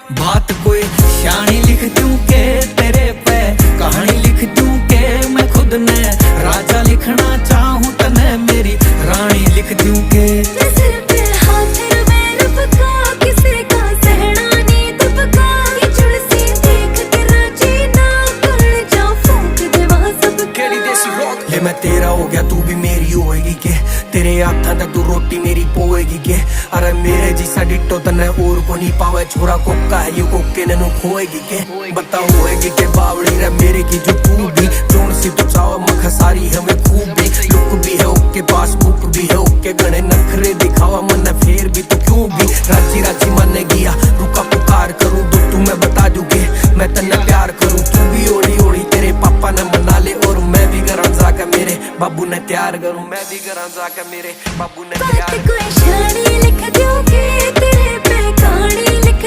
बात कोई शानी लिख दूं के तेरे पे, कहानी लिख दूं के मैं खुद ने राजा लिखना चाहूं तने मेरी रानी लिख दूं के। सिर पे हाथ रब का किसी का सहना नी दबका, ये जुड़सी देख के राजी ना कर जा फूंक देवा सब केड़ी देसी रॉक। ले मैं तेरा हो गया तू भी मेरी होएगी के, तेरे हाथा तक तू रोटी मेरी पोएगी के। अरे मेरे जिसा डिट्टो तने और को नहीं पावे, छोरा कोका है ये कोके ने नु खोएगी के। बता होएगी के बावड़ी रे मेरे की जो तू भी जोन सी तू चाव मख सारी हमें खूबी। लुक भी है ओके पास बुक भी है ओके, गणे नखरे दिखावा मन फेर भी तो क्यों भी राजी राजी माने गया रुका पुकार करूं दो तू मैं बता दूंगे मैं तन्ने प्यार करूं। तू भी ओड़ी ओड़ी तेरे पापा ने मना ले और मैं भी घर जाकर मेरे बाबू ने तैयार करूं, मैं भी घर जाकर मेरे बाबू ने